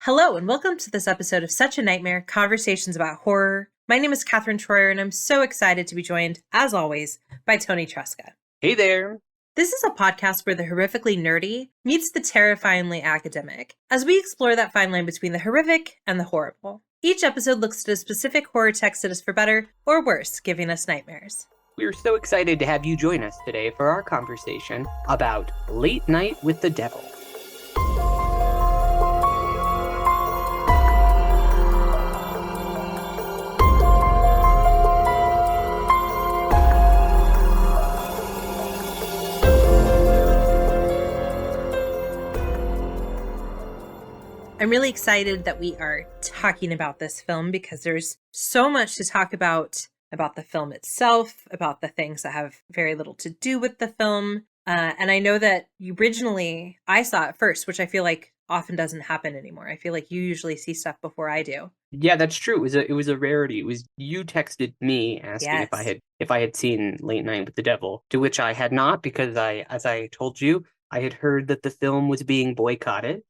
Hello, and welcome to this episode of Such a Nightmare, Conversations about Horror. My name is Katherine and I'm so excited to be joined, as always, by Toni Tresca. Hey there! This is a podcast where the horrifically nerdy meets the terrifyingly academic, as we explore that fine line between the horrific and the horrible. Each episode looks at a specific horror text that is for better or worse, giving us nightmares. We're so excited to have you join us today for our conversation about Late Night with the Devil. I'm really excited that we are talking about this film because there's so much to talk about the film itself, about the things that have very little to do with the film. And I know that originally I saw it first, which I feel like often doesn't happen anymore. I feel like you usually see stuff before I do. Yeah, that's true. It was a rarity. It was you texted me asking if I had seen Late Night with the Devil, to which I had not, because as I told you, I had heard that the film was being boycotted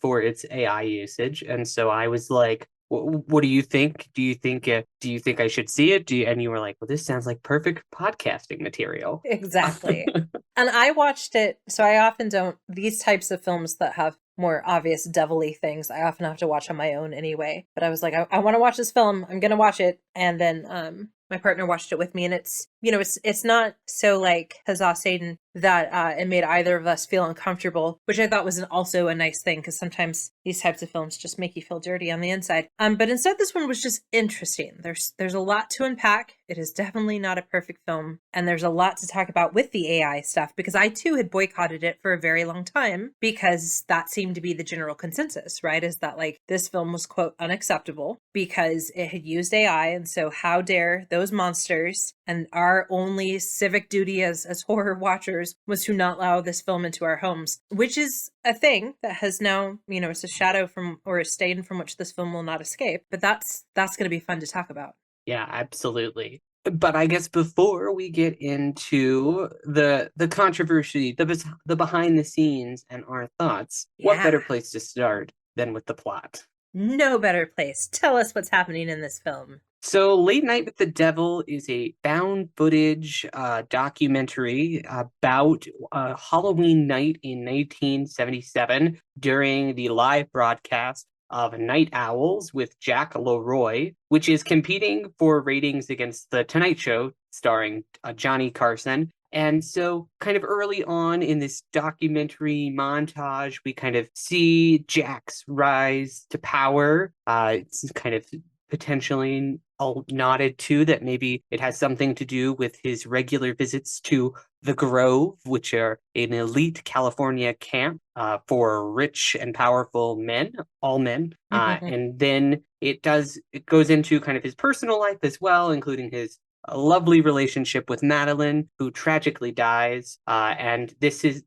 for its AI usage, and so I was like, "What do you think? Do you think I should see it?" And you were like, "Well, this sounds like perfect podcasting material." Exactly. And I watched it, so I often don't. These types of films that have more obvious devilly things, I often have to watch on my own anyway. But I was like, I want to watch this film. I'm gonna watch it, and then my partner watched it with me, and it's not so like huzzah Satan that it made either of us feel uncomfortable, which I thought was also a nice thing, because sometimes these types of films just make you feel dirty on the inside. But instead, this one was just interesting. There's a lot to unpack. It is definitely not a perfect film, and there's a lot to talk about with the AI stuff, because I too had boycotted it for a very long time, because that seemed to be the general consensus, right? Is that like this film was, quote, unacceptable because it had used AI, and so how dare those monsters, and our only civic duty as horror watchers was to not allow this film into our homes, which is a thing that has now, it's a shadow from, or a stain from which this film will not escape. But that's going to be fun to talk about. Yeah, absolutely. But I guess before we get into the controversy, the behind the scenes and our thoughts, what better place to start than with the plot? No better place. Tell us what's happening in this film. So Late Night with the Devil is a found footage documentary about Halloween night in 1977 during the live broadcast of Night Owls with Jack LeRoy, which is competing for ratings against The Tonight Show starring Johnny Carson. And so kind of early on in this documentary montage, we kind of see Jack's rise to power. It's kind of potentially all nodded to that maybe it has something to do with his regular visits to the Grove, which are an elite California camp for rich and powerful men, all men. And then it goes into kind of his personal life as well, including his lovely relationship with Madeline, who tragically dies. And this is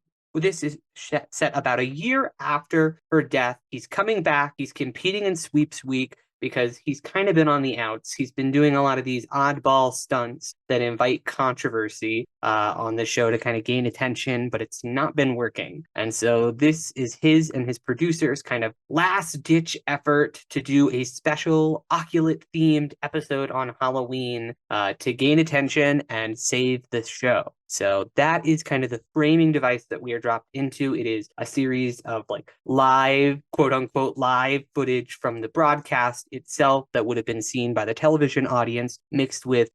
set about a year after her death. He's coming back. He's competing in Sweeps Week, because he's kind of been on the outs. He's been doing a lot of these oddball stunts that invite controversy on the show to kind of gain attention, but it's not been working. And so this is his and his producer's kind of last-ditch effort to do a special Oculus-themed episode on Halloween to gain attention and save the show. So that is kind of the framing device that we are dropped into. It is a series of like live, quote unquote, live footage from the broadcast itself that would have been seen by the television audience, mixed with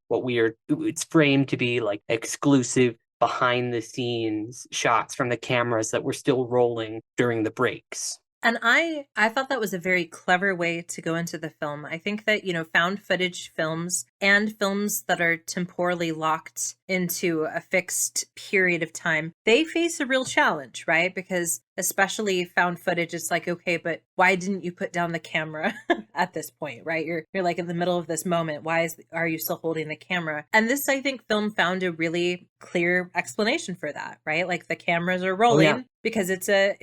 it's framed to be like exclusive behind the scenes shots from the cameras that were still rolling during the breaks. And I thought that was a very clever way to go into the film. I think that, found footage films and films that are temporally locked into a fixed period of time, they face a real challenge, right? Because especially found footage, it's like, okay, but why didn't you put down the camera at this point, right? You're like in the middle of this moment. Are you still holding the camera? And this, I think, film found a really clear explanation for that, right? Like the cameras are rolling because it's a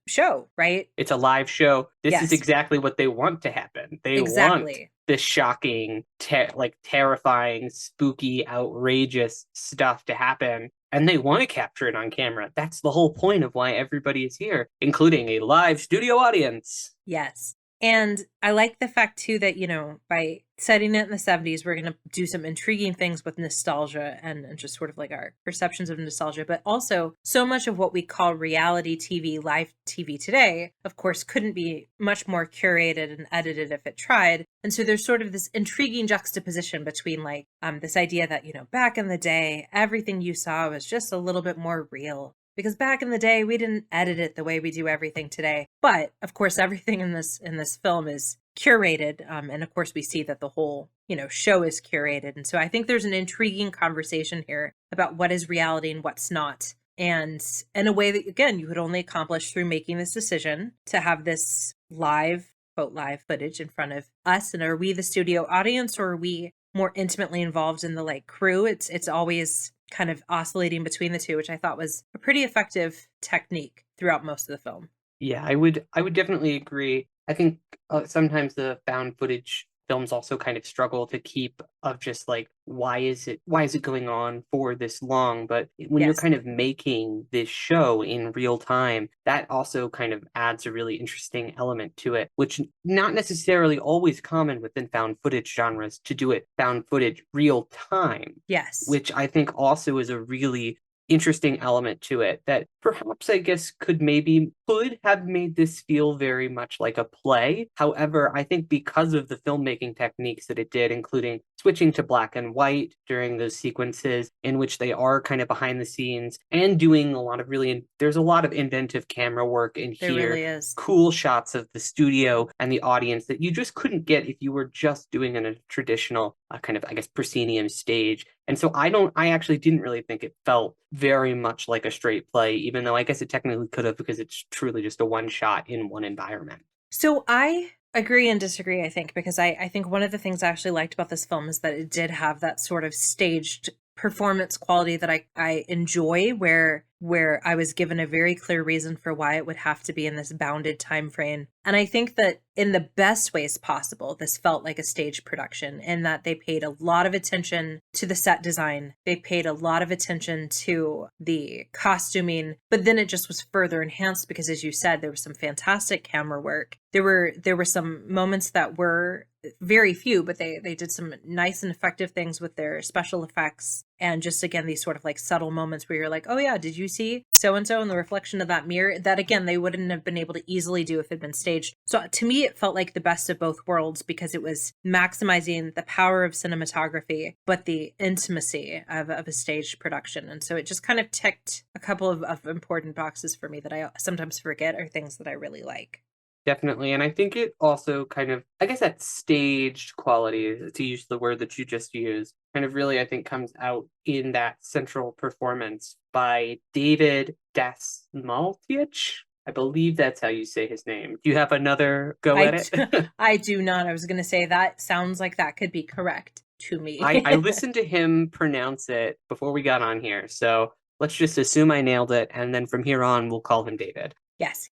show, right? It's a live show. This is exactly what they want to happen. They want this shocking, terrifying, spooky, outrageous stuff to happen. And they want to capture it on camera. That's the whole point of why everybody is here, including a live studio audience. Yes. And I like the fact too that, you know, by setting it in the 70s, we're going to do some intriguing things with nostalgia and just sort of like our perceptions of nostalgia. But also, so much of what we call reality TV, live TV today, of course, couldn't be much more curated and edited if it tried. And so there's sort of this intriguing juxtaposition between like this idea that, you know, back in the day, everything you saw was just a little bit more real. Because back in the day, we didn't edit it the way we do everything today. But of course, everything in this film is curated, and of course, we see that the whole, you know, show is curated. And so I think there's an intriguing conversation here about what is reality and what's not, and in a way that, again, you could only accomplish through making this decision to have this live, quote, live footage in front of us. And are we the studio audience, or are we more intimately involved in the like crew? It's always kind of oscillating between the two, which I thought was a pretty effective technique throughout most of the film. Yeah, I would definitely agree. I think sometimes the found footage films also kind of struggle to keep of just like why is it going on for this long? But when you're Yes, kind of making this show in real time, that also kind of adds a really interesting element to it, which not necessarily always common within found footage genres to do it found footage real time, yes, which I think also is a really interesting element to it that perhaps I guess could have made this feel very much like a play. However, I think because of the filmmaking techniques that it did, including switching to black and white during those sequences in which they are kind of behind the scenes and doing a lot of there's a lot of inventive camera work in there here, really is. cool shots of the studio and the audience that you just couldn't get if you were just doing in a traditional kind of, I guess, proscenium stage. And so I actually didn't really think it felt very much like a straight play, even though I guess it technically could have because it's truly just a one shot in one environment. So I agree and disagree, I think, because I think one of the things I actually liked about this film is that it did have that sort of staged performance quality that I enjoy, where I was given a very clear reason for why it would have to be in this bounded time frame. And I think that in the best ways possible, this felt like a stage production in that they paid a lot of attention to the set design. They paid a lot of attention to the costuming, but then it just was further enhanced because, as you said, there was some fantastic camera work. There were some moments that were very few, but they did some nice and effective things with their special effects. And just again, these sort of like subtle moments where you're like, oh yeah, did you see so and so in the reflection of that mirror? That again, they wouldn't have been able to easily do if it had been staged. So to me, it felt like the best of both worlds because it was maximizing the power of cinematography, but the intimacy of a staged production. And so it just kind of ticked a couple of important boxes for me that I sometimes forget are things that I really like. Definitely. And I think it also kind of, I guess that staged quality, to use the word that you just used, kind of really, I think, comes out in that central performance by David Dasmalkic. I believe that's how you say his name. Do you have another go at it? I do not. I was going to say that sounds like that could be correct to me. I listened to him pronounce it before we got on here. So let's just assume I nailed it. And then from here on, we'll call him David. Yes.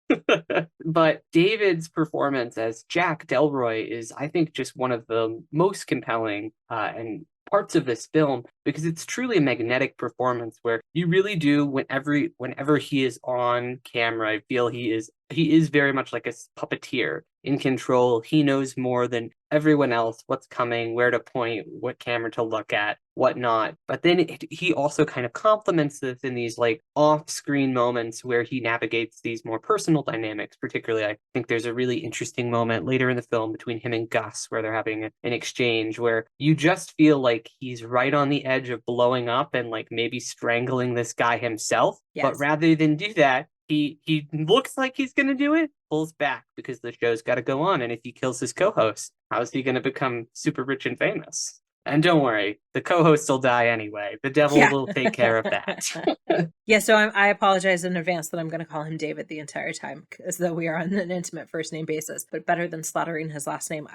But David's performance as Jack Delroy is, I think, just one of the most compelling and parts of this film because it's truly a magnetic performance where you really do whenever he is on camera, I feel he is very much like a puppeteer in control. He knows more than everyone else what's coming, where to point, what camera to look at, whatnot. But then he also kind of complements this in these like off-screen moments where he navigates these more personal dynamics. Particularly, I think there's a really interesting moment later in the film between him and Gus where they're having an exchange where you just feel like he's right on the edge of blowing up and like maybe strangling this guy himself. But Yes. rather than do that, he looks like he's going to do it, pulls back because the show's got to go on. And if he kills his co-host, how is he going to become super rich and famous? And don't worry, the co-host will die anyway. The devil Yeah. will take care of that. Yeah, so I apologize in advance that I'm going to call him David the entire time, as though we are on an intimate first name basis, but better than slaughtering his last name.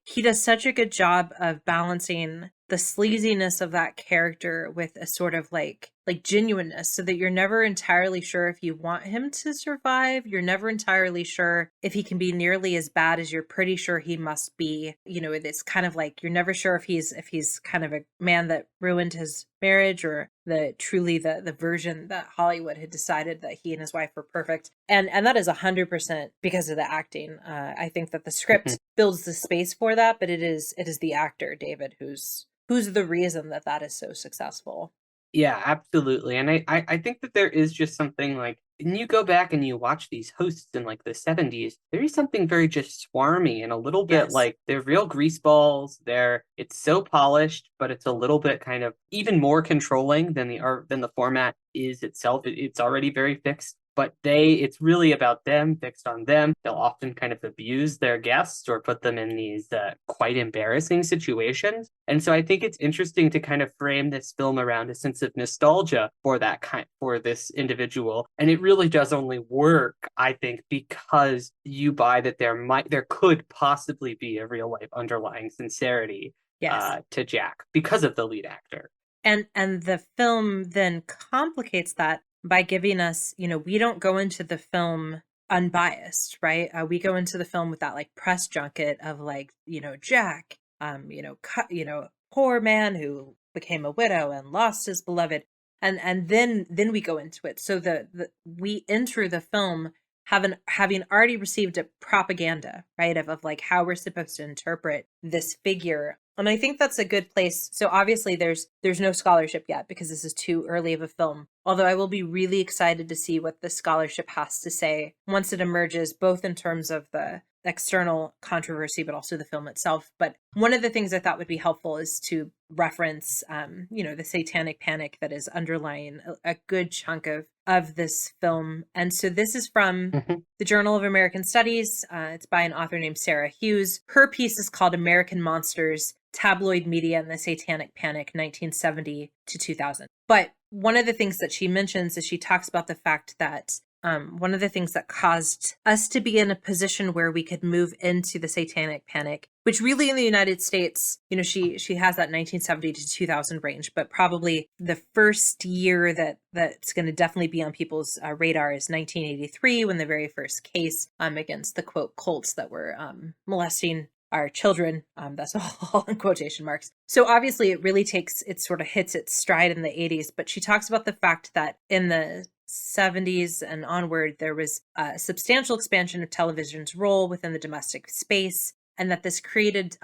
He does such a good job of balancing the sleaziness of that character with a sort of like like genuineness, so that you're never entirely sure if you want him to survive. You're never entirely sure if he can be nearly as bad as you're pretty sure he must be. You know, it's kind of like you're never sure if he's kind of a man that ruined his marriage, or the version that Hollywood had decided that he and his wife were perfect. And that is 100% because of the acting. I think that the script builds the space for that, but it is the actor, David, who's the reason that that is so successful. Yeah, absolutely. And I think that there is just something like, when you go back and you watch these hosts in like the 70s, there is something very just swarmy and a little bit Yes. like they're real grease balls. It's so polished, but it's a little bit kind of even more controlling than the art than the format is itself. It's already very fixed. But it's really about them, fixed on them. They'll often kind of abuse their guests or put them in these quite embarrassing situations. And so I think it's interesting to kind of frame this film around a sense of nostalgia for this individual. And it really does only work, I think, because you buy that there could possibly be a real life underlying sincerity Yes. to Jack because of the lead actor. And the film then complicates that by giving us, we don't go into the film unbiased, right? We go into the film with that like press junket of like, Jack, poor man who became a widow and lost his beloved, and then we go into it. So we enter the film having already received a propaganda, right, of like how we're supposed to interpret this figure. And I think that's a good place. So obviously there's no scholarship yet because this is too early of a film. Although I will be really excited to see what the scholarship has to say once it emerges, both in terms of the external controversy, but also the film itself. But one of the things I thought would be helpful is to reference, the Satanic Panic that is underlying a good chunk of this film. And so this is from the Journal of American Studies. It's by an author named Sarah Hughes. Her piece is called American Monsters, Tabloid Media and the Satanic Panic, 1970 to 2000. But one of the things that she mentions is she talks about the fact that one of the things that caused us to be in a position where we could move into the Satanic Panic, which really in the United States, she has that 1970 to 2000 range, but probably the first year that's going to definitely be on people's radar is 1983, when the very first case against the quote cults that were molesting our children, that's all in quotation marks. So obviously it sort of hits its stride in the 80s, but she talks about the fact that in the 70s and onward, there was a substantial expansion of television's role within the domestic space, and that this created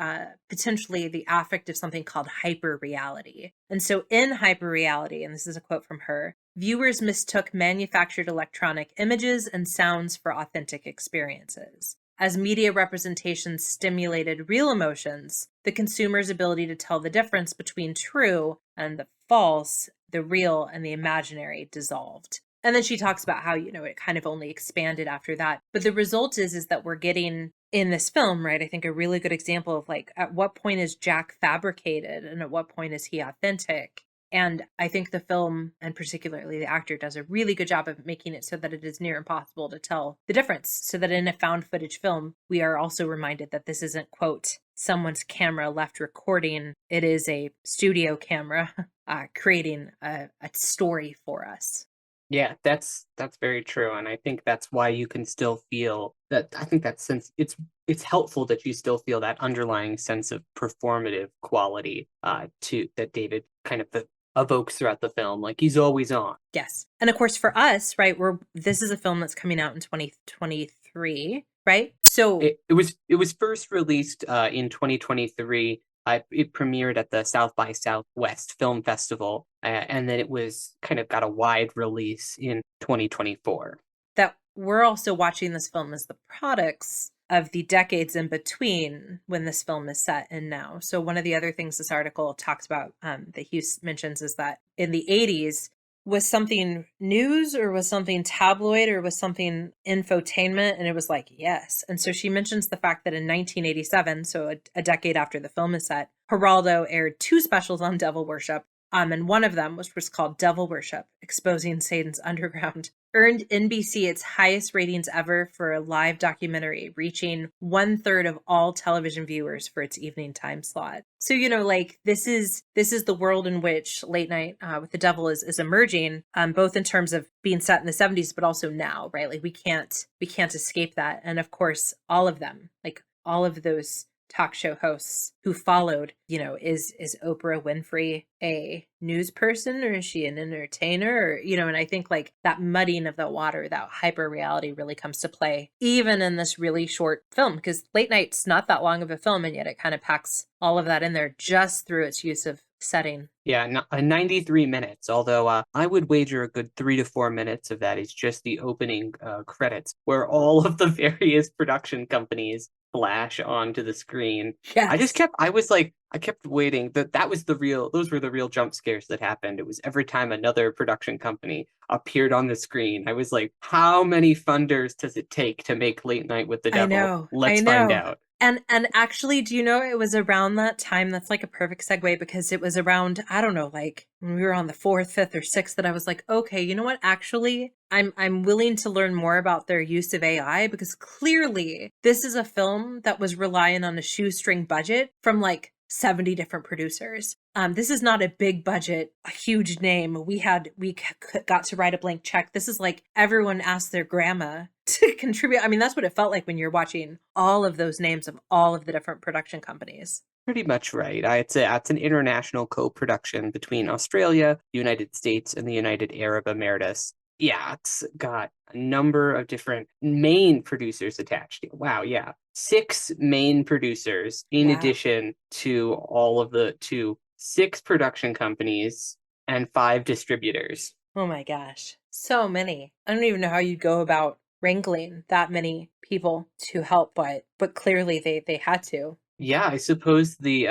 potentially the affect of something called hyperreality. And so in hyperreality, and this is a quote from her, viewers mistook manufactured electronic images and sounds for authentic experiences. As media representations stimulated real emotions, the consumer's ability to tell the difference between true and the false, the real and the imaginary dissolved. And then she talks about how, it kind of only expanded after that. But the result is that we're getting in this film, right? I think a really good example of like, at what point is Jack fabricated and at what point is he authentic? And I think the film, and particularly the actor, does a really good job of making it so that it is near impossible to tell the difference. So that in a found footage film, we are also reminded that this isn't, quote, someone's camera left recording. It is a studio camera creating a story for us. Yeah, that's very true, and I think that's why you can still feel that. I think that sense it's helpful that you still feel that underlying sense of performative quality to that David kind of evokes throughout the film, like he's always on. Yes, and of course for us, right? This is a film that's coming out in 2023, right? So it was first released in 2023. It premiered at the South by Southwest Film Festival, and then it was kind of got a wide release in 2024. that we're also watching this film as the products of the decades in between when this film is set and now. So one of the other things this article talks about that Hughes mentions is that in the 80s, was something news or was something tabloid or was something infotainment? And it was like, yes. And so she mentions the fact that in 1987, so a decade after the film is set, Geraldo aired 2 specials on devil worship. And one of them was called Devil Worship, Exposing Satan's Underground earned NBC its highest ratings ever for a live documentary, reaching 1/3 of all television viewers for its evening time slot. So, like this is the world in which Late Night with the Devil is emerging, both in terms of being set in the 70s, but also now, right? Like we can't escape that. And of course, all of them, like all of those talk show hosts who followed, is Oprah Winfrey a news person, or is she an entertainer? Or, and I think like that muddying of the water, that hyper reality really comes to play even in this really short film, because Late Night's not that long of a film, and yet it kind of packs all of that in there just through its use of setting. Yeah, 93 minutes, although I would wager a good 3 to 4 minutes of that is just the opening credits, where all of the various production companies flash onto the screen. Yes. I kept waiting. Those were the real jump scares that happened. It was every time another production company appeared on the screen. I was like, how many funders does it take to make Late Night with the I Devil? know. I Let's find know. out. And actually, do you know it was around that time? That's like a perfect segue, because it was around, I don't know, like when we were on the fourth, fifth, or sixth, that I was like, okay, you know what? Actually, I'm willing to learn more about their use of AI, because clearly this is a film that was relying on a shoestring budget from like 70 different producers. This is not a big budget, a huge name. We got to write a blank check. This is like everyone asked their grandma to contribute. I mean, that's what it felt like when you're watching all of those names of all of the different production companies. Pretty much right. It's an international co-production between Australia, the United States, and the United Arab Emirates. Yeah, it's got a number of different main producers attached. Wow, yeah. 6 main producers in Yeah. addition to 6 production companies and 5 distributors. Oh my gosh. So many. I don't even know how you'd go about wrangling that many people to help, but clearly they had to. Yeah, I suppose the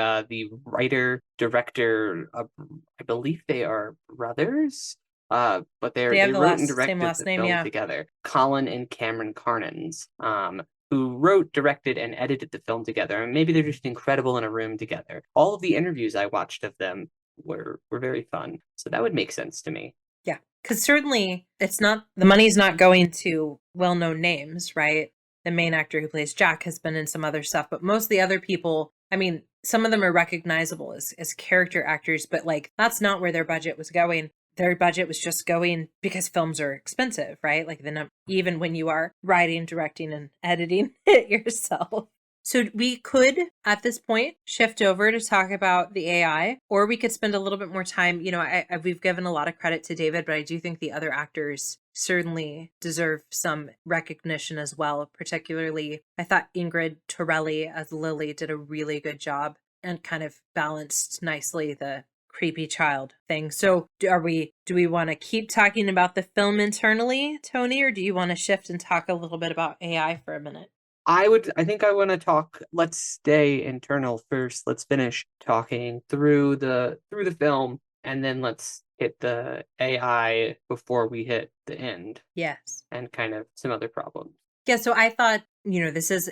writer director, I believe they are brothers, but They they have the wrote and same directed last the name, film yeah. together. Colin and Cameron Carnans, who wrote, directed, and edited the film together, and maybe they're just incredible in a room together. All of the interviews I watched of them were very fun, so that would make sense to me. Yeah. Because certainly the money's not going to well-known names, right? The main actor who plays Jack has been in some other stuff, but most of the other people, I mean, some of them are recognizable as character actors, but like that's not where their budget was going. Their budget was just going because films are expensive, right? Like even when you are writing, directing, and editing it yourself. So we could, at this point, shift over to talk about the AI, or we could spend a little bit more time. We've given a lot of credit to David, but I do think the other actors certainly deserve some recognition as well. Particularly, I thought Ingrid Torelli as Lily did a really good job and kind of balanced nicely the creepy child thing. So do we want to keep talking about the film internally, Toni, or do you want to shift and talk a little bit about AI for a minute? I think I want to talk, let's stay internal first. Let's finish talking through the film, and then let's hit the AI before we hit the end Yes. and kind of some other problems. Yeah, so I thought, this is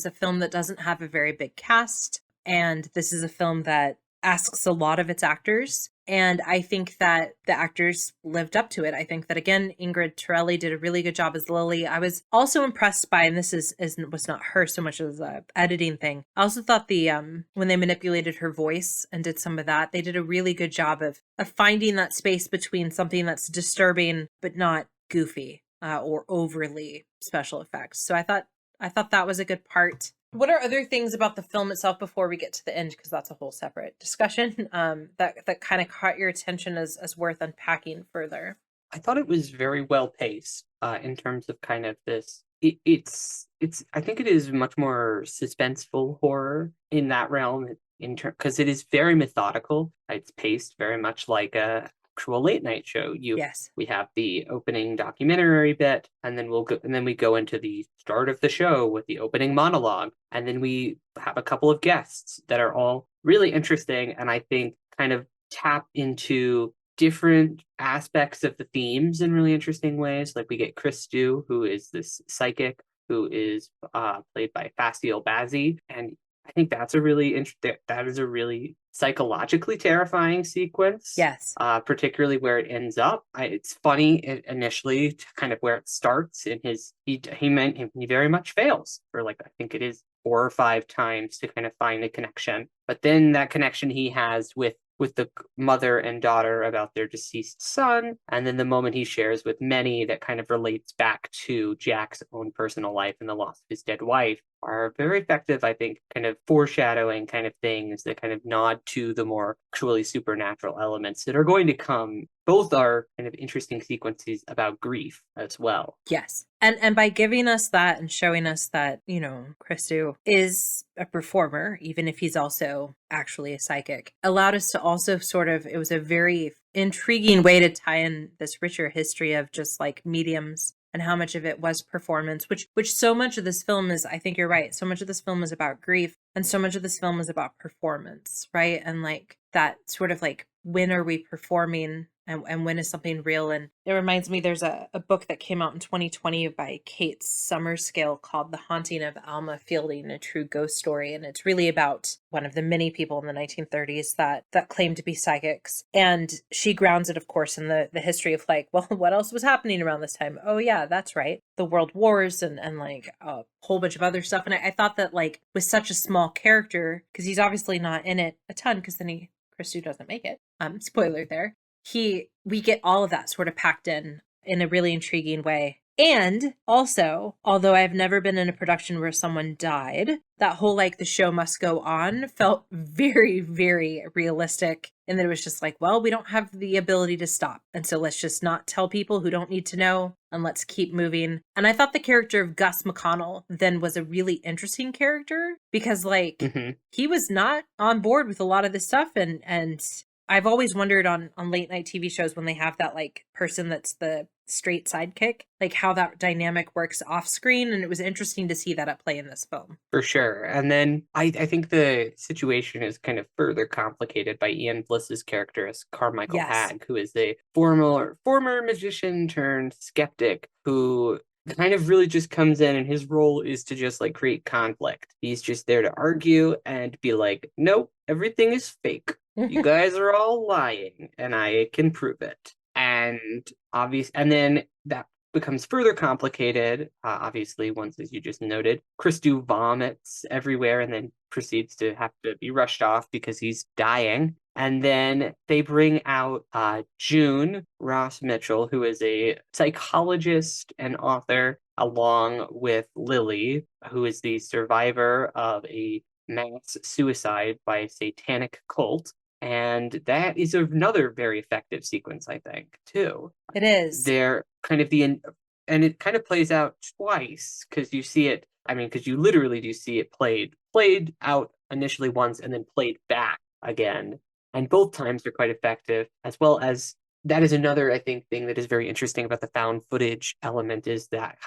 a film that doesn't have a very big cast, and this is a film that asks a lot of its actors, and I think that the actors lived up to it. I think that again, Ingrid Torelli did a really good job as Lily. I was also impressed by, and this was not her so much as a editing thing. I also thought the when they manipulated her voice and did some of that, they did a really good job of finding that space between something that's disturbing but not goofy or overly special effects. So I thought that was a good part. What are other things about the film itself before we get to the end? Because that's a whole separate discussion. That kind of caught your attention as worth unpacking further. I thought it was very well paced in terms of kind of this. It's I think it is much more suspenseful horror in that realm because it is very methodical. It's paced very much like a actual late night show. Yes. We have the opening documentary bit, and then we go into the start of the show with the opening monologue, and then we have a couple of guests that are all really interesting, and I think kind of tap into different aspects of the themes in really interesting ways. Like we get Chris Stew, who is this psychic who is played by Fasil Bazzi, and I think that is a really psychologically terrifying sequence, Yes. particularly where it ends up. It's funny initially to kind of where it starts in he very much fails for like I think it is 4 or 5 times to kind of find a connection. But then that connection he has with the mother and daughter about their deceased son, and then the moment he shares with Many that kind of relates back to Jack's own personal life and the loss of his dead wife are very effective, I think, kind of foreshadowing kind of things that kind of nod to the more truly supernatural elements that are going to come. Both are kind of interesting sequences about grief as well. Yes. And by giving us that and showing us that, Christu is a performer, even if he's also actually a psychic, allowed us to also it was a very intriguing way to tie in this richer history of just like mediums and how much of it was performance, which so much of this film is, I think you're right, so much of this film is about grief and so much of this film is about performance, right? And like that sort of like, when are we performing and when is something real? And it reminds me, there's a book that came out in 2020 by Kate Summerskill called The Haunting of Alma Fielding, a true ghost story. And it's really about one of the many people in the 1930s that claimed to be psychics. And she grounds it, of course, in the history of like, well, what else was happening around this time? Oh yeah, that's right. The World Wars and like a whole bunch of other stuff. And I thought that like with such a small character, because he's obviously not in it a ton, because then Christu doesn't make it. Spoiler there. We get all of that sort of packed in a really intriguing way. And also, although I've never been in a production where someone died, that whole like the show must go on felt very, very realistic. And that it was just like, well, we don't have the ability to stop. And so let's just not tell people who don't need to know and let's keep moving. And I thought the character of Gus McConnell then was a really interesting character because like he was not on board with a lot of this stuff. And I've always wondered on late night TV shows when they have that like person that's the straight sidekick, like how that dynamic works off screen. And it was interesting to see that at play in this film. For sure. And then I think the situation is kind of further complicated by Ian Bliss's character as Carmichael Hagg, who is a former magician turned skeptic who kind of really just comes in and his role is to just like create conflict. He's just there to argue and be like, nope, everything is fake. You guys are all lying and I can prove it. And then that becomes further complicated, obviously, once, as you just noted, Christu vomits everywhere and then proceeds to have to be rushed off because he's dying. And then they bring out June Ross Mitchell, who is a psychologist and author, along with Lily, who is the survivor of a mass suicide by a satanic cult. And that is another very effective sequence, I think, too. It is. They're kind of and it kind of plays out twice because you see it. I mean, because you literally do see it played out initially once and then played back again. And both times they're quite effective, as well as that is another, I think, thing that is very interesting about the found footage element is that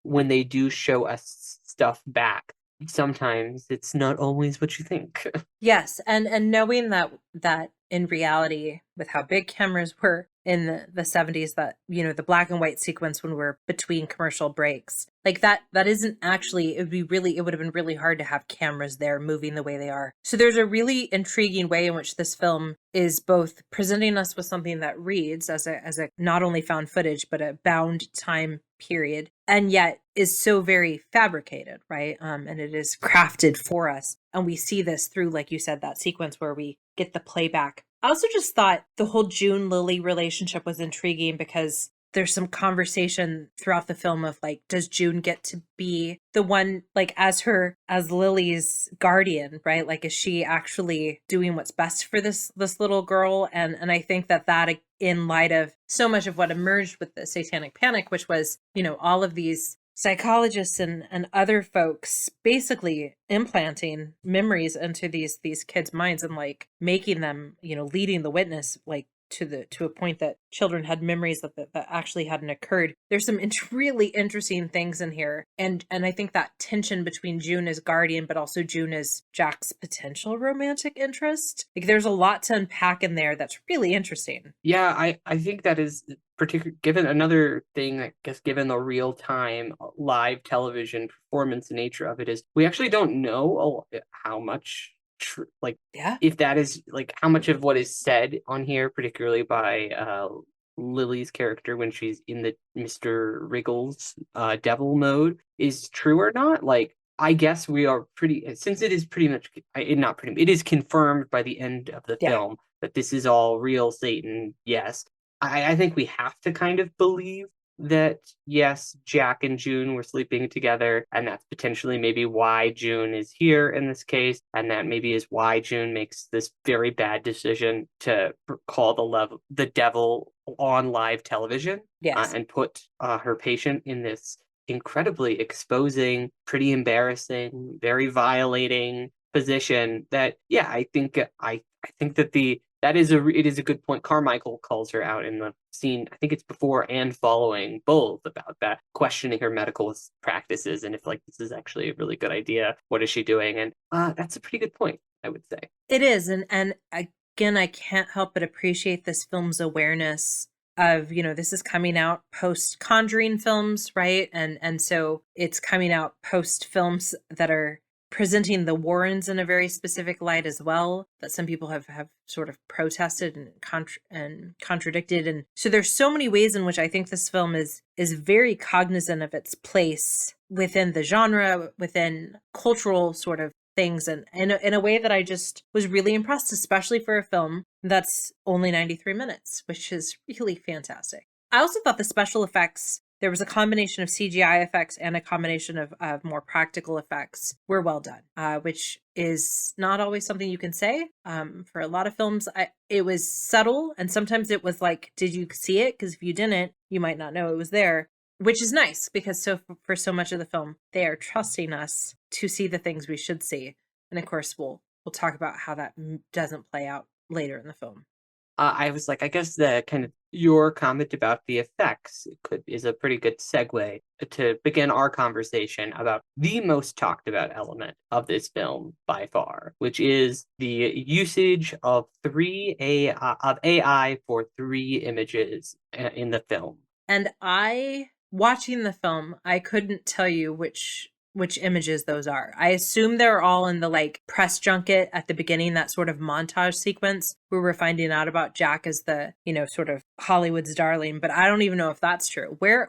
when they do show us stuff back, sometimes it's not always what you think. Yes, and knowing that in reality, with how big cameras were in the 70s, that the black and white sequence when we're between commercial breaks, like that isn't actually, it would have been really hard to have cameras there moving the way they are. So there's a really intriguing way in which this film is both presenting us with something that reads as a not only found footage but a bound time period, and yet is so very fabricated, right? And it is crafted for us. And we see this through, like you said, that sequence where we get the playback. I also just thought the whole June Lily relationship was intriguing because there's some conversation throughout the film of like, does June get to be the one, like as Lily's guardian, right? Like, is she actually doing what's best for this little girl? And I think that in light of so much of what emerged with the Satanic Panic, which was, all of these psychologists and other folks basically implanting memories into these kids' minds and like making them, leading the witness like to a point that children had memories that actually hadn't occurred. There's some really interesting things in here, and I think that tension between June as guardian, but also June as Jack's potential romantic interest. Like, there's a lot to unpack in there that's really interesting. Yeah, I think that is particular. Given another thing, I guess, given the real time live television performance nature of it, is we actually don't know how much like Yeah. if that is like how much of what is said on here, particularly by Lily's character when she's in the Mr. Wriggles devil mode, is true or not. Like I guess we are pretty, since it is pretty much not pretty, it is confirmed by the end of the Yeah. film that this is all real Satan. Yes, I think we have to kind of believe that yes, Jack and June were sleeping together, and that's potentially maybe why June is here in this case, and that maybe is why June makes this very bad decision to call the devil on live television, Yes. and put her patient in this incredibly exposing, pretty embarrassing, very violating position. That yeah, I think that the that is it is a good point. Carmichael calls her out in the scene. I think it's before and following both about that, questioning her medical practices and if like this is actually a really good idea. What is she doing? And that's a pretty good point, I would say. It is, and again, I can't help but appreciate this film's awareness of, this is coming out post Conjuring films, right? And so it's coming out post films that are presenting the Warrens in a very specific light as well, that some people have sort of protested and contradicted. And so there's so many ways in which I think this film is very cognizant of its place within the genre, within cultural sort of things, and in a way that I just was really impressed, especially for a film that's only 93 minutes, which is really fantastic. I also thought the special effects, there was a combination of CGI effects and a combination of more practical effects, were well done, which is not always something you can say. For a lot of films, it was subtle, and sometimes it was like, did you see it? Because if you didn't, you might not know it was there, which is nice because for so much of the film, they are trusting us to see the things we should see. And of course, we'll talk about how that doesn't play out later in the film. I was like, I guess the kind of your comment about the effects is a pretty good segue to begin our conversation about the most talked about element of this film by far, which is the usage of AI for three images in the film. And watching the film, I couldn't tell you which images those are. I assume they're all in the like press junket at the beginning, that sort of montage sequence where we're finding out about Jack as the, sort of Hollywood's darling, but I don't even know if that's true. Where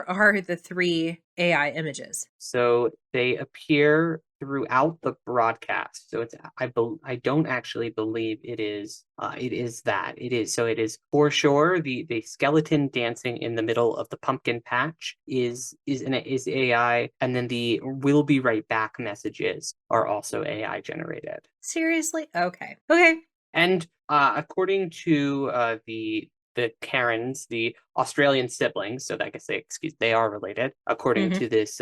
are the three AI images? So they appear throughout the broadcast. So I don't actually believe it is that. It is so it is for sure the skeleton dancing in the middle of the pumpkin patch is AI, and then the "we'll be right back" messages are also AI generated. Seriously? Okay. Okay. And according to the Karens, the Australian siblings, so I guess they are related, according Mm-hmm. to this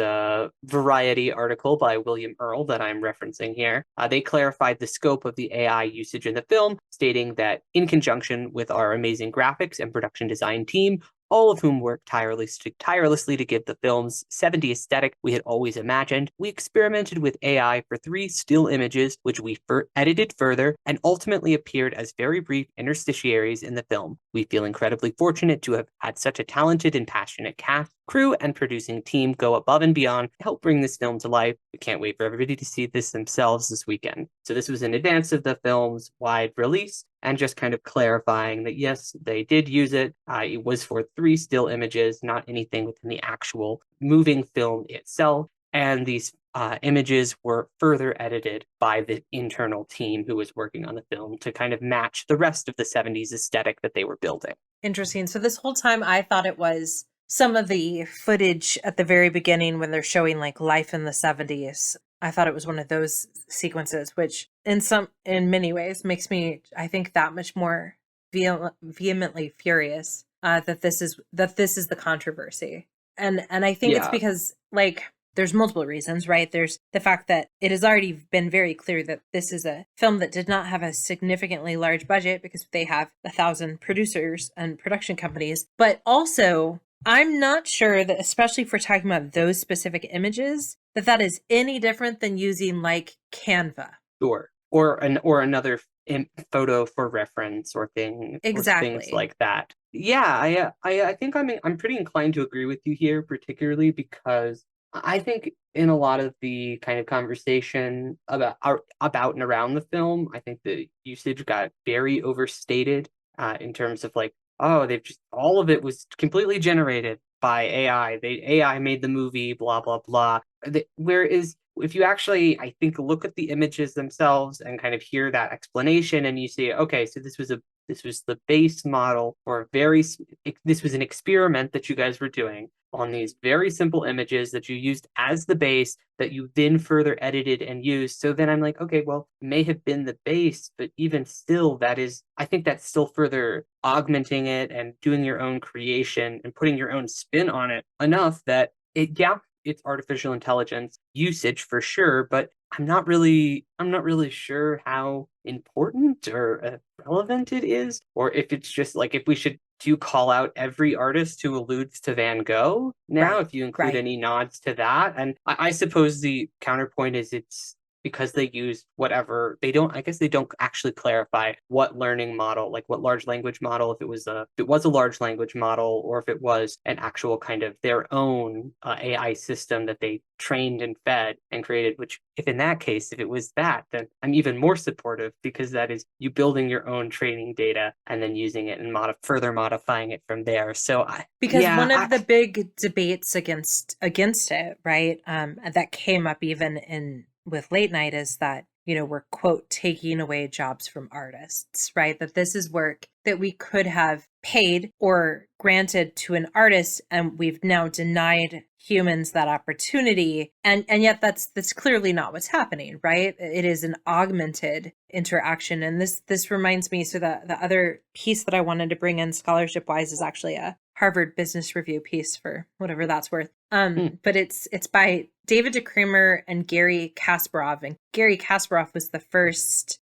Variety article by William Earl that I'm referencing here. They clarified the scope of the AI usage in the film, stating that in conjunction with our amazing graphics and production design team, all of whom worked tirelessly to give the film's 70s aesthetic we had always imagined, we experimented with AI for three still images, which we edited further and ultimately appeared as very brief interstitiaries in the film. We feel incredibly fortunate to have had such a talented and passionate cast, crew, and producing team go above and beyond to help bring this film to life. We can't wait for everybody to see this themselves this weekend. So this was in advance of the film's wide release, and just kind of clarifying that yes, they did use it. It was for three still images, not anything within the actual moving film itself. And these images were further edited by the internal team who was working on the film to kind of match the rest of the 70s aesthetic that they were building. Interesting. So this whole time I thought it was some of the footage at the very beginning when they're showing like life in the 70s. I thought it was one of those sequences, which in many ways makes me, I think, that much more vehemently furious that this is the controversy. And I think it's Yeah, because like there's multiple reasons, right? There's the fact that it has already been very clear that this is a film that did not have a significantly large budget because they have 1,000 producers and production companies. But also, I'm not sure that, especially if we're talking about those specific images, that is any different than using like Canva. sure. Or another photo for reference or things Exactly. like that. Yeah, I think I'm pretty inclined to agree with you here, particularly because I think in a lot of the kind of conversation about and around the film, I think the usage got very overstated in terms of like, oh, they've just all of it was completely generated by AI. AI made the movie, blah blah blah. Whereas if you actually, I think, look at the images themselves and kind of hear that explanation, and you see, okay, so this was the base model for a this was an experiment that you guys were doing on these very simple images that you used as the base that you then further edited and used. So then I'm like, okay, well, it may have been the base, but even still, I think that's still further augmenting it and doing your own creation and putting your own spin on it enough that yeah, it's artificial intelligence usage for sure, but I'm not really sure how important or relevant it is, or if it's just like if we should do you call out every artist who alludes to Van Gogh now, Right. if you include Right. any nods to that. And I suppose the counterpoint is it's because they use whatever they don't, I guess they don't actually clarify what learning model, like what large language model, if it was a large language model, or if it was an actual kind of their own AI system that they trained and fed and created, which if in that case, if it was that, then I'm even more supportive because that is you building your own training data and then using it and further modifying it from there. So Because yeah, one of the big debates against it, right, that came up even in with late night is that, you know, we're quote taking away jobs from artists, right? That this is work that we could have paid or granted to an artist, and we've now denied humans that opportunity. And yet that's clearly not what's happening, right? It is an augmented interaction. And this reminds me, so the other piece that I wanted to bring in scholarship wise is actually a Harvard Business Review piece, for whatever that's worth. But it's by David DeCremer and Gary Kasparov, and Gary Kasparov was the first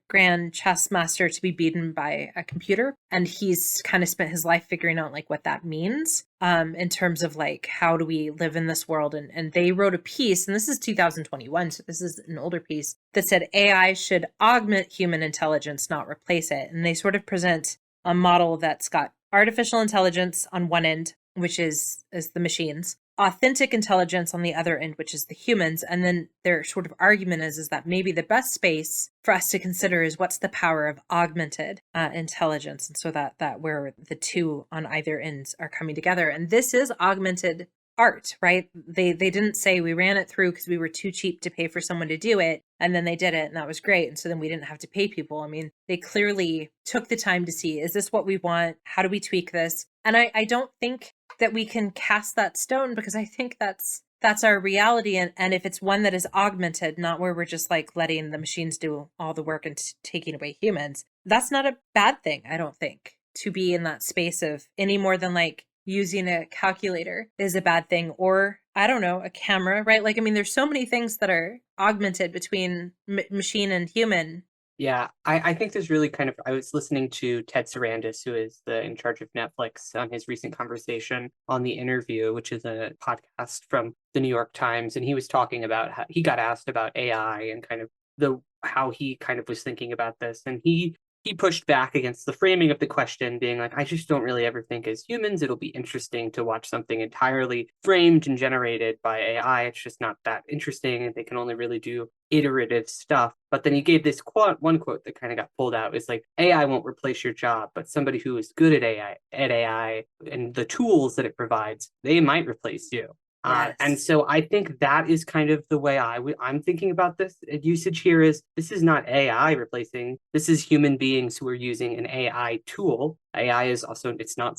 grand chess master to be beaten by a computer, and he's kind of spent his life figuring out like what that means in terms of like how do we live in this world. And they wrote a piece, and this is 2021, so this is an older piece, that said AI should augment human intelligence, not replace it. And they sort of present a model that's got artificial intelligence on one end, which is the machines, authentic intelligence on the other end, which is the humans. And then their sort of argument is that maybe the best space for us to consider is what's the power of augmented intelligence. And so that where the two on either ends are coming together. And this is augmented art, right? They didn't say we ran it through because we were too cheap to pay for someone to do it, and then they did it and that was great, and so then we didn't have to pay people. I mean, they clearly took the time to see, is this what we want? How do we tweak this? And I don't think that we can cast that stone, because I think that's our reality. And if it's one that is augmented, not where we're just like letting the machines do all the work and taking away humans, that's not a bad thing, I don't think, to be in that space of, any more than like using a calculator is a bad thing, or I don't know, a camera, right? Like, I mean, there's so many things that are augmented between machine and human. yeah, I think there's really kind of, I was listening to Ted Sarandis, who is in charge of Netflix, on his recent conversation on The Interview, which is a podcast from the New York Times. And he was talking about how he got asked about AI and kind of how he kind of was thinking about this. And he pushed back against the framing of the question, being like, I just don't really ever think as humans it'll be interesting to watch something entirely framed and generated by AI. It's just not that interesting, and they can only really do iterative stuff. But then he gave this one quote that kind of got pulled out. It's like, AI won't replace your job, but somebody who is good at AI and the tools that it provides, they might replace you. And Yes. so I think that is kind of the way I'm thinking about this. Usage here is, this is not AI replacing, this is human beings who are using an AI tool. AI is also, it's not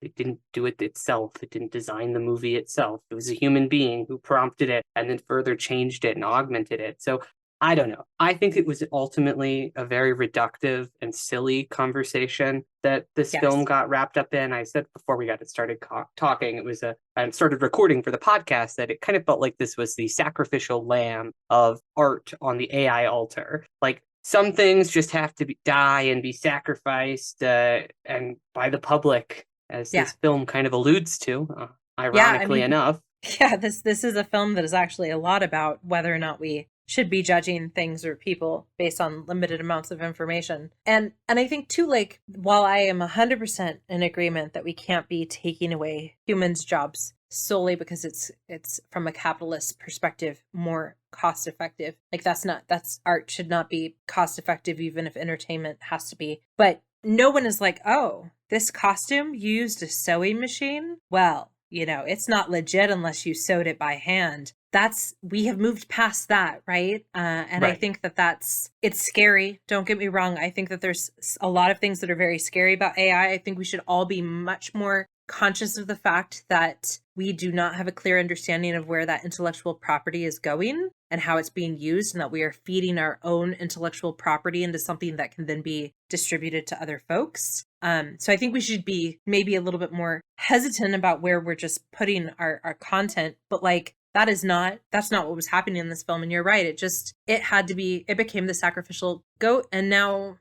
it didn't do it itself. It didn't design the movie itself. It was a human being who prompted it and then further changed it and augmented it. So I don't know. I think it was ultimately a very reductive and silly conversation that this film Yes. got wrapped up in. I said before we got started talking, it was and started recording for the podcast, that it kind of felt like this was the sacrificial lamb of art on the AI altar. Like, some things just have to die and be sacrificed, and by the public, as Yeah. this film kind of alludes to, Yeah. I ironically mean, enough. yeah, this is a film that is actually a lot about whether or not we should be judging things or people based on limited amounts of information. And I think too, like, while I am 100% in agreement that we can't be taking away humans' jobs, solely because it's from a capitalist perspective more cost effective. Like that's art should not be cost effective even if entertainment has to be. But no one is like, "Oh, this costume used a sewing machine?" Well, it's not legit unless you sewed it by hand. We have moved past that, right? And I Right. think it's scary. Don't get me wrong. I think that there's a lot of things that are very scary about AI. I think we should all be much more conscious of the fact that we do not have a clear understanding of where that intellectual property is going and how it's being used, and that we are feeding our own intellectual property into something that can then be distributed to other folks. So I think we should be maybe a little bit more hesitant about where we're just putting our content, but like that's not what was happening in this film. And you're right, it became the sacrificial goat, and now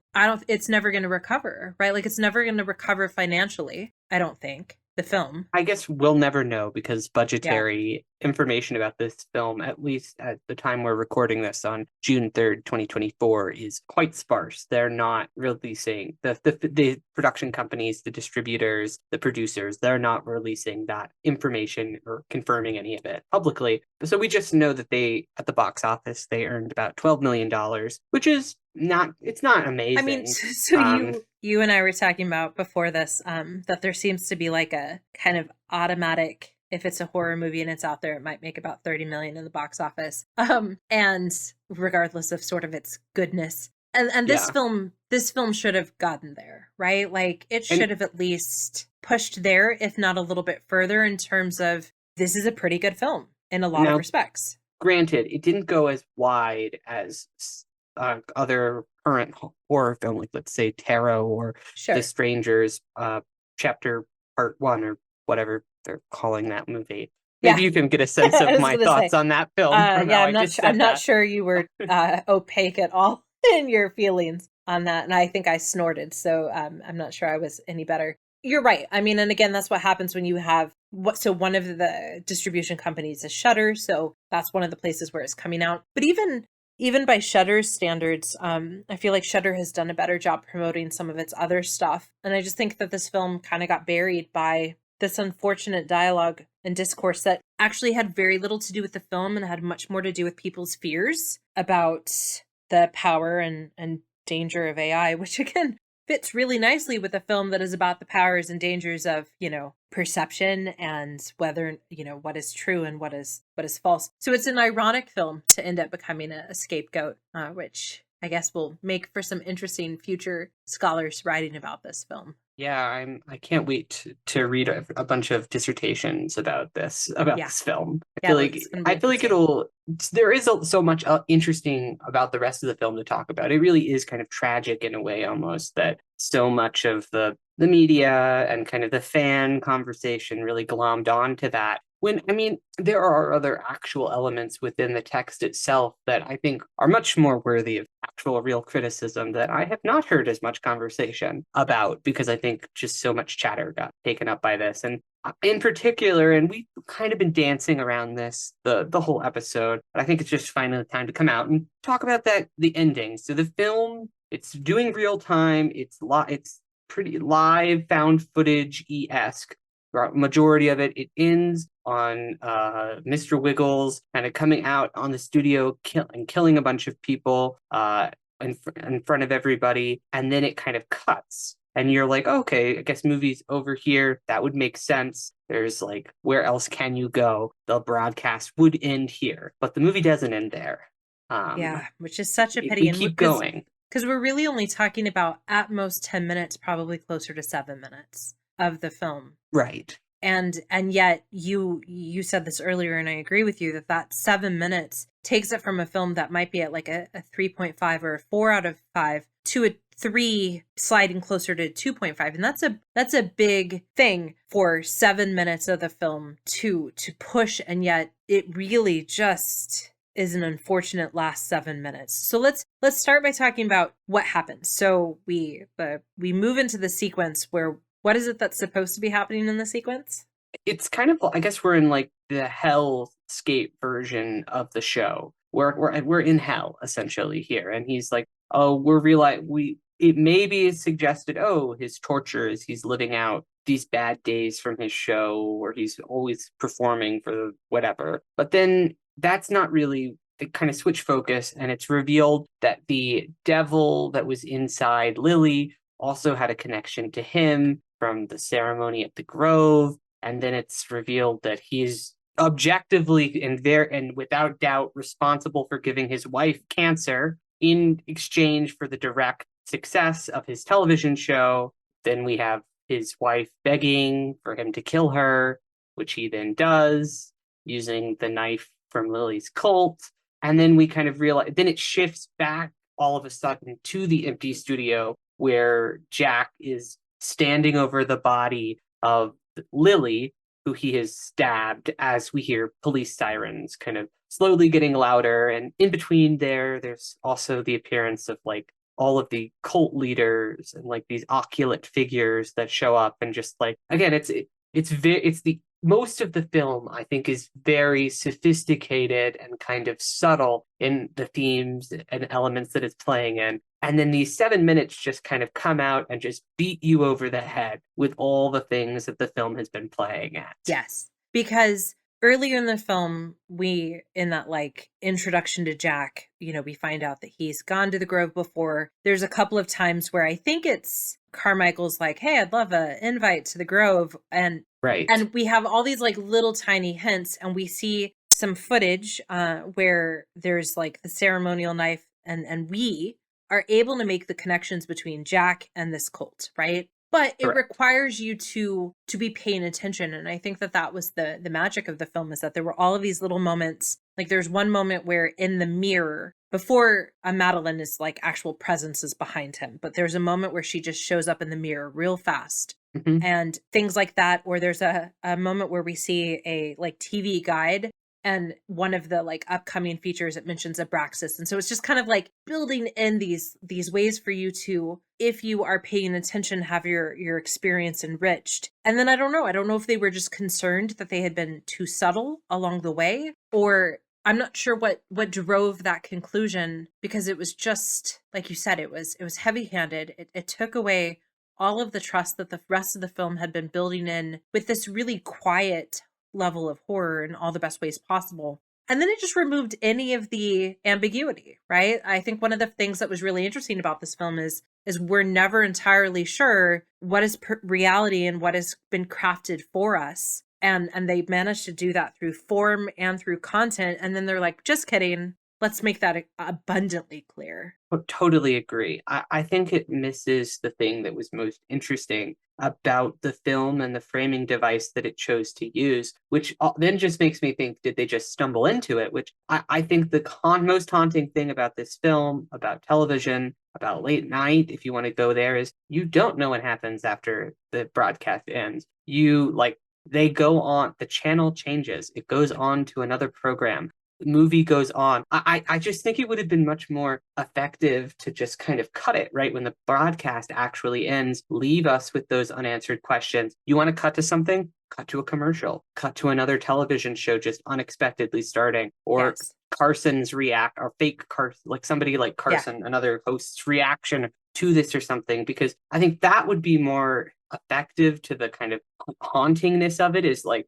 it's never going to recover, right? Like it's never going to recover financially, I don't think, the film. I guess we'll never know because Yeah. budgetary information about this film, at least at the time we're recording this on June 3rd, 2024, is quite sparse. They're not releasing the production companies, the distributors, the producers, they're not releasing that information or confirming any of it publicly. So we just know that at the box office, they earned about $12 million, which is it's not I mean, amazing. so you and I were talking about before this, that there seems to be like a kind of automatic, if it's a horror movie and it's out there, it might make about 30 million in the box office. And regardless of sort of its goodness. And Yeah. this film should have gotten there, right? Like it And should have at least pushed there, if not a little bit further, in terms of this is a pretty good film in a lot of now, respects. granted, it didn't go as wide as other current horror film, like let's say Tarot or The Sure. Strangers, chapter part one or whatever they're calling that movie. Yeah. Maybe you can get a sense I of was my gonna say. thoughts on that film from Yeah, how I just I'm said not that. sure you were opaque at all in your feelings on that, and I think I snorted, so I'm not sure I was any better. You're right. I mean, and again, that's what happens when you have so one of the distribution companies is Shutter, so that's one of the places where it's coming out. But even by Shutter's standards, I feel like Shutter has done a better job promoting some of its other stuff, and I just think that this film kind of got buried by this unfortunate dialogue and discourse that actually had very little to do with the film and had much more to do with people's fears about the power and danger of AI, which again fits really nicely with a film that is about the powers and dangers of, perception and whether, what is true and what is false. So it's an ironic film to end up becoming a scapegoat, which I guess will make for some interesting future scholars writing about this film. Yeah, I can't wait to read a bunch of dissertations about Yeah. this film. Yeah, it's going to be I feel like interesting. there is so much interesting about the rest of the film to talk about. It really is kind of tragic in a way almost that so much of the media and kind of the fan conversation really glommed onto that. When, I mean, there are other actual elements within the text itself that I think are much more worthy of actual real criticism that I have not heard as much conversation about because I think just so much chatter got taken up by this. And in particular, and we've kind of been dancing around this the whole episode, but I think it's just finally time to come out and talk about the ending. So the film, it's doing real time, it's pretty live found footage esque. Majority of it ends on Mr. Wiggles kind of coming out on the studio and killing a bunch of people in front of everybody, and then it kind of cuts. And you're like, okay, I guess movie's over here. That would make sense. There's like, where else can you go? The broadcast would end here, but the movie doesn't end there. Yeah, which is such a pity. We And keep going. because we're really only talking about at most 10 minutes, probably closer to 7 minutes of the film. Right. And yet you said this earlier, and I agree with you that 7 minutes takes it from a film that might be at like a 3.5 or a 4 out of 5 to a 3 sliding closer to 2.5. And that's a big thing for 7 minutes of the film to push, and yet it really just is an unfortunate last 7 minutes. So let's start by talking about what happens. So we move into the sequence where, what is it that's supposed to be happening in the sequence? It's kind of, I guess we're in like the hellscape version of the show. We're in hell essentially here, and he's like, "Oh, it maybe is suggested, oh, his torture is he's living out these bad days from his show, or he's always performing for whatever. But then that's not really, they kind of switch focus, and it's revealed that the devil that was inside Lily also had a connection to him from the ceremony at the Grove. And then it's revealed that he's objectively and without doubt responsible for giving his wife cancer in exchange for the direct success of his television show. Then we have his wife begging for him to kill her, which he then does using the knife from Lily's cult. And then we kind of realize, then it shifts back all of a sudden to the empty studio where Jack is standing over the body of Lily, who he has stabbed, as we hear police sirens kind of slowly getting louder. And in between there's also the appearance of like all of the cult leaders and like these oculate figures that show up, and just like, again, it's the most of the film, I think, is very sophisticated and kind of subtle in the themes and elements that it's playing in. And then these 7 minutes just kind of come out and just beat you over the head with all the things that the film has been playing at. Yes, because earlier in the film, in that like introduction to Jack, we find out that he's gone to the Grove before. There's a couple of times where I think it's Carmichael's like, hey, I'd love an invite to the Grove. And right. And we have all these like little tiny hints, and we see some footage where there's like the ceremonial knife, and we are able to make the connections between Jack and this cult, right? But it requires you to be paying attention. And I think that was the magic of the film, is that there were all of these little moments. Like there's one moment where in the mirror, before Madeline is like actual presence is behind him, but there's a moment where she just shows up in the mirror real fast. Mm-hmm. And things like that. Or there's a moment where we see a like TV guide, and one of the like upcoming features, it mentions Abraxas. And so it's just kind of like building in these ways for you to, if you are paying attention, have your experience enriched. And then I don't know if they were just concerned that they had been too subtle along the way, or I'm not sure what drove that conclusion, because it was just, like you said, it was heavy-handed. It took away all of the trust that the rest of the film had been building in with this really quiet level of horror in all the best ways possible. And then it just removed any of the ambiguity, right? I think one of the things that was really interesting about this film is we're never entirely sure what is reality and what has been crafted for us. And they managed to do that through form and through content. And then they're like, just kidding. Let's make that abundantly clear. Totally agree. I think it misses the thing that was most interesting about the film and the framing device that it chose to use, which then just makes me think, did they just stumble into it? Which I think the most haunting thing about this film, about television, about late night, if you want to go there, is you don't know what happens after the broadcast ends. They go on, the channel changes, it goes on to another program. Movie goes on. I just think it would have been much more effective to just kind of cut it right when the broadcast actually ends, leave us with those unanswered questions. You want to cut to something? Cut to a commercial, cut to another television show just unexpectedly starting, or yes. Carson's or fake Carson, like somebody like Carson, another host's reaction to this or something, because I think that would be more effective to the kind of hauntingness of it. Is like,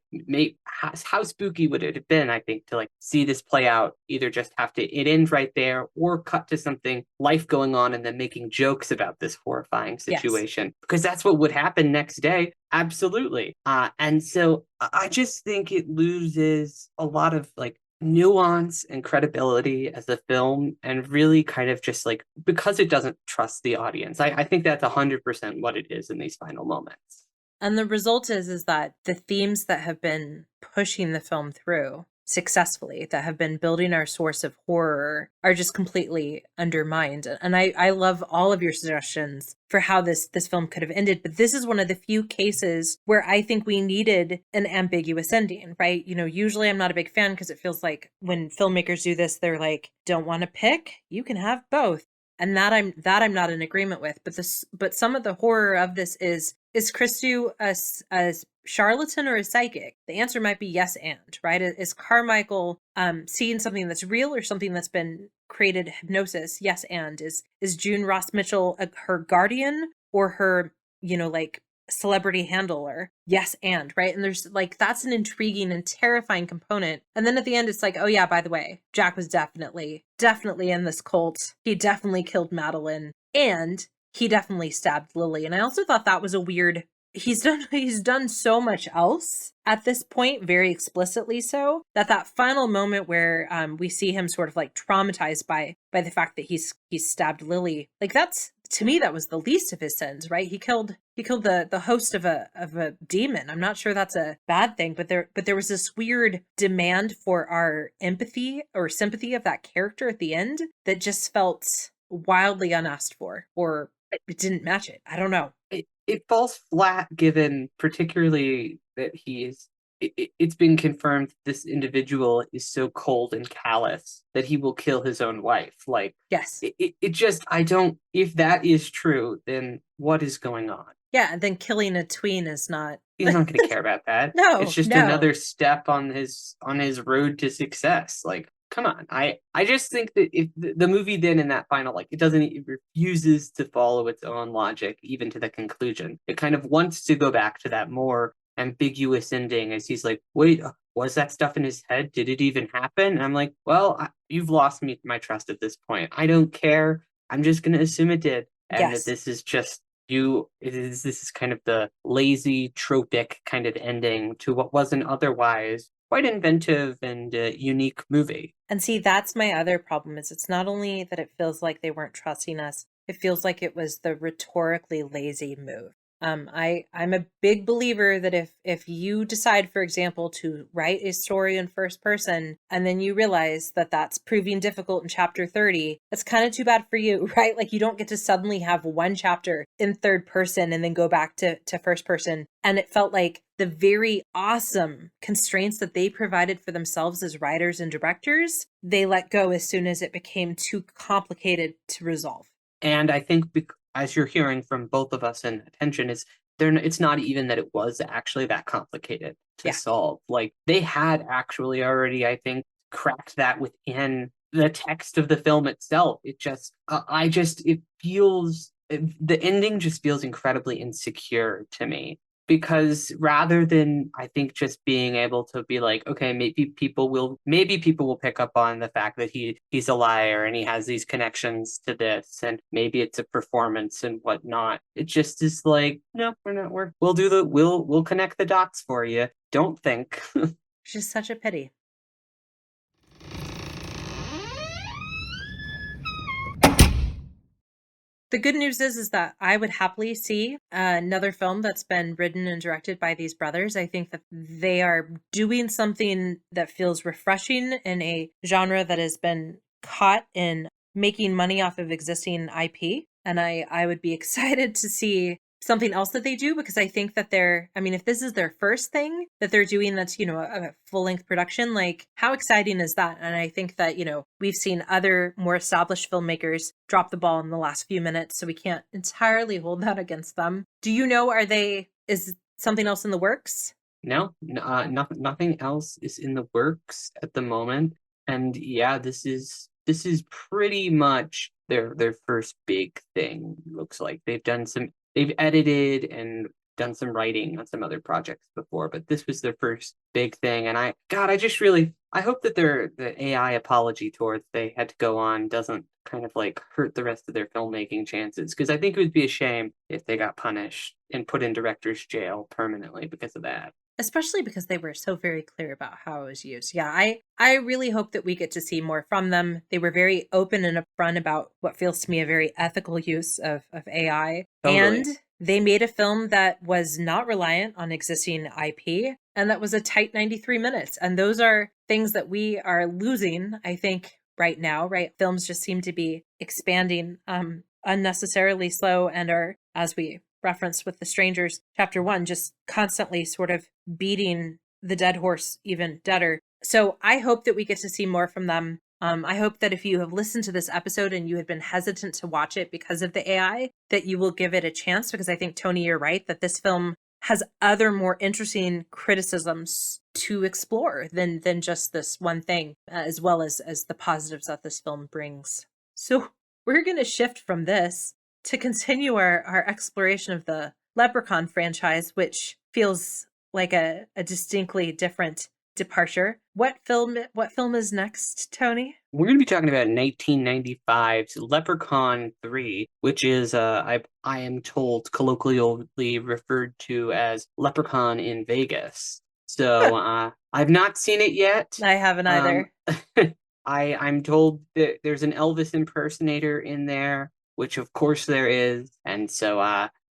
how spooky would it have been, I think, to like see this play out, either just have to it ends right there, or cut to something life going on and then making jokes about this horrifying situation, because that's what would happen next day. Absolutely. And so I just think it loses a lot of like nuance and credibility as a film, and really kind of just like, because it doesn't trust the audience. I think that's 100% what it is in these final moments. And the result is that the themes that have been pushing the film through successfully, that have been building our source of horror, are just completely undermined. And I love all of your suggestions for how this film could have ended. But this is one of the few cases where I think we needed an ambiguous ending, right? Usually I'm not a big fan, because it feels like when filmmakers do this, they're like, don't want to pick? You can have both. And that I'm not in agreement with. But some of the horror of this is Christou a charlatan or a psychic? The answer might be yes and, right? Is Carmichael seeing something that's real or something that's been created hypnosis? Yes and. Is June Ross Mitchell her guardian or her, like celebrity handler? Yes and, right? And there's like, that's an intriguing and terrifying component. And then at the end it's like, oh yeah, by the way, Jack was definitely in this cult. He definitely killed Madeline, and he definitely stabbed Lily. And I also thought that was a weird, he's done so much else at this point, very explicitly so, that final moment where we see him sort of like traumatized by the fact that he's stabbed Lily, like, that's, to me, that was the least of his sins, right? He killed the host of a demon. I'm not sure that's a bad thing, but there was this weird demand for our empathy or sympathy of that character at the end that just felt wildly unasked for, or it didn't match it. I don't know. It falls flat, given particularly that it's been confirmed this individual is so cold and callous that he will kill his own wife. Like, Yes. it just, I don't, if that is true, then what is going on? Yeah, and then killing a tween is not. He's not going to care about that. No, it's just no. another step on his road to success. Like, come on. I just think that if the movie then in that final, like, it refuses to follow its own logic even to the conclusion. It kind of wants to go back to that more ambiguous ending, as he's like, wait, was that stuff in his head? Did it even happen? And I'm like, well, you've lost me my trust at this point. I don't care. I'm just going to assume it did. And Yes. that this is just this is kind of the lazy, tropic kind of ending to what was an otherwise quite inventive and unique movie. And see, that's my other problem, is it's not only that it feels like they weren't trusting us, it feels like it was the rhetorically lazy move. I'm a big believer that if you decide, for example, to write a story in first person, and then you realize that that's proving difficult in chapter 30, that's kind of too bad for you, right? Like, you don't get to suddenly have one chapter in third person and then go back to first person. And it felt like the very awesome constraints that they provided for themselves as writers and directors, they let go as soon as it became too complicated to resolve. And I think, as you're hearing from both of us in attention, is it's not even that it was actually that complicated to solve. Like, they had actually already, I think, cracked that within the text of the film itself. It just, it feels, the ending just feels incredibly insecure to me. Because rather than, I think, just being able to be like, okay, maybe people will pick up on the fact that he's a liar and he has these connections to this, and maybe it's a performance and whatnot. It just is like, no, we're not. We'll connect the dots for you. Don't think. Which is such a pity. The good news is that I would happily see another film that's been written and directed by these brothers. I think that they are doing something that feels refreshing in a genre that has been caught in making money off of existing IP. And I would be excited to see something else that they do, because I think that if this is their first thing that they're doing that's, a full-length production, like, how exciting is that? And I think that, we've seen other more established filmmakers drop the ball in the last few minutes, so we can't entirely hold that against them. Do you know, is something else in the works? No, nothing else is in the works at the moment. And yeah, this is pretty much their first big thing. Looks like they've edited and done some writing on some other projects before, but this was their first big thing. And I hope that the AI apology tour they had to go on doesn't kind of like hurt the rest of their filmmaking chances, because I think it would be a shame if they got punished and put in director's jail permanently because of that. Especially because they were so very clear about how it was used. Yeah, I really hope that we get to see more from them. They were very open and upfront about what feels to me a very ethical use of AI. Totally. And they made a film that was not reliant on existing IP, and that was a tight 93 minutes. And those are things that we are losing, I think, right now, right? Films just seem to be expanding unnecessarily slow, and are, as we referenced with The Strangers, chapter 1, just constantly sort of beating the dead horse even deader. So I hope that we get to see more from them. I hope that if you have listened to this episode and you had been hesitant to watch it because of the AI, that you will give it a chance, because I think, Toni, you're right, that this film has other more interesting criticisms to explore than just this one thing, as well as the positives that this film brings. So we're going to shift from this to continue our exploration of the Leprechaun franchise, which feels like a distinctly different departure. What film is next, Tony? We're going to be talking about 1995's Leprechaun 3, which is, I am told, colloquially referred to as Leprechaun in Vegas. So I've not seen it yet. I haven't Um, either. I'm told that there's an Elvis impersonator in there, which of course there is. And so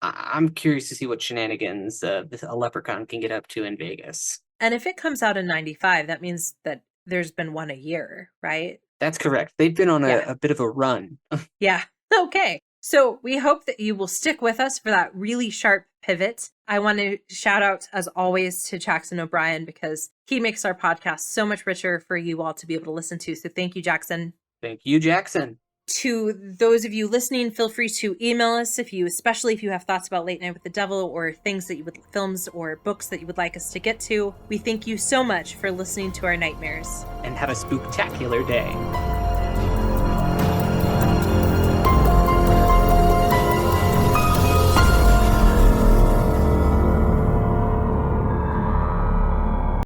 I'm curious to see what shenanigans a Leprechaun can get up to in Vegas. And if it comes out in 95, that means that there's been one a year, right? That's correct. They've been on Yeah. a bit of a run. Yeah. Okay. So we hope that you will stick with us for that really sharp pivot. I want to shout out, as always, to Jackson O'Brien because he makes our podcast so much richer for you all to be able to listen to. So thank you, Jackson. Thank you, Jackson. To those of you listening, feel free to email us especially if you have thoughts about Late Night with the Devil or things that films or books that you would like us to get to. We thank you so much for listening to our nightmares. And have a spooktacular day.